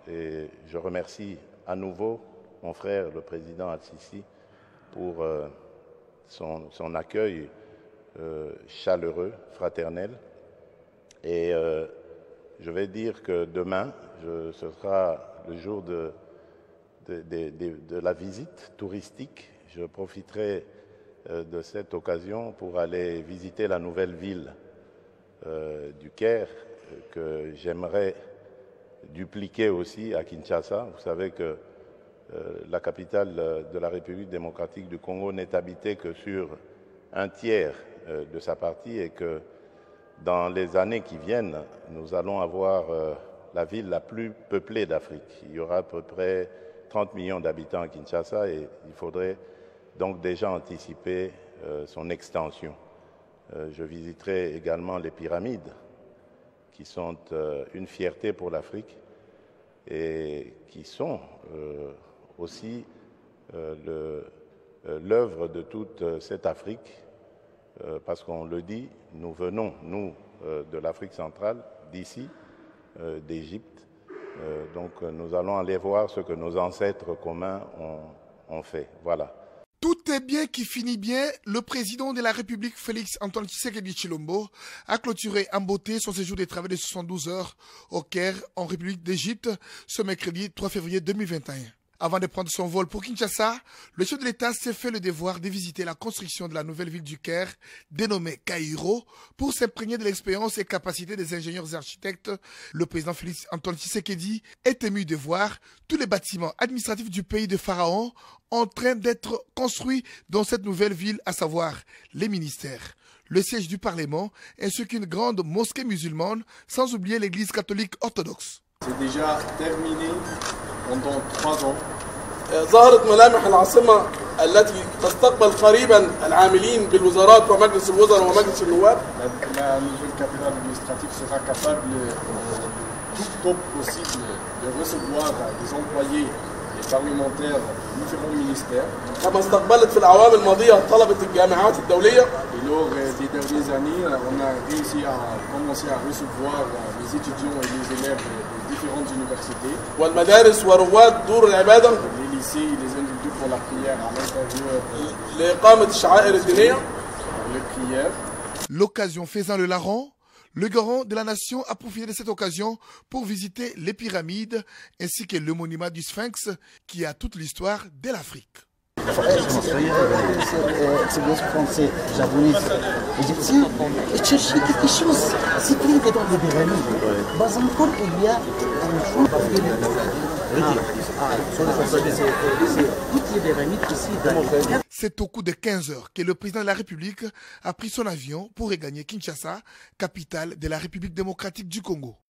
et je remercie à nouveau mon frère, le président Al-Sisi, pour son accueil chaleureux, fraternel. Et je vais dire que demain, ce sera le jour de la visite touristique. Je profiterai de cette occasion pour aller visiter la nouvelle ville du Caire, que j'aimerais dupliquer aussi à Kinshasa. Vous savez que la capitale de la République démocratique du Congo n'est habitée que sur un tiers de sa partie et que dans les années qui viennent, nous allons avoir la ville la plus peuplée d'Afrique. Il y aura à peu près 30 millions d'habitants à Kinshasa et il faudrait donc déjà anticiper son extension. Je visiterai également les pyramides qui sont une fierté pour l'Afrique et qui sont aussi l'œuvre de toute cette Afrique, parce qu'on le dit, nous venons, nous, de l'Afrique centrale, d'ici, d'Égypte. Donc nous allons aller voir ce que nos ancêtres communs ont fait. Voilà. Tout est bien qui finit bien. Le président de la République, Félix Antoine Tshisekedi Tshilombo, a clôturé en beauté son séjour de travail de 72 heures au Caire, en République d'Égypte, ce mercredi 3 février 2021. Avant de prendre son vol pour Kinshasa, le chef de l'État s'est fait le devoir de visiter la construction de la nouvelle ville du Caire, dénommée Caïro, pour s'imprégner de l'expérience et capacités des ingénieurs et architectes. Le président Félix Antoine Tshisekedi est ému de voir tous les bâtiments administratifs du pays de Pharaon en train d'être construits dans cette nouvelle ville, à savoir les ministères, le siège du Parlement, ainsi qu'une grande mosquée musulmane, sans oublier l'église catholique orthodoxe. C'est déjà terminé pendant 3 ans. ظهرت ملامح العاصمة التي تستقبل قريبا العاملين بالوزارات ومجلس الوزراء ومجلس النواب. La nouvelle capitale administrative sera capable tout tôt possible de recevoir des employés et parlementaires de différents ministères. كما استقبلت في الأعوام الماضية طلبة الجامعات الدولية. Et lors des dernières années, on a réussi à commencer à recevoir les étudiants et les élèves de différentes universités. والمدارس ورواد دور العبادة. Les lycées et les individus pour la prière à l'intérieur. لإقامة الشعائر الدينية. Les prières. L'occasion faisant le larron, le garant de la nation a profité de cette occasion pour visiter les pyramides ainsi que le monument du Sphinx qui a toute l'histoire de l'Afrique. Expérience français, japonais, égyptien, et chercher quelque chose. C'est pris dans les pyramides. Bas encore, il y a un fond C'est au cours de 15 heures que le président de la République a pris son avion pour regagner Kinshasa, capitale de la République démocratique du Congo.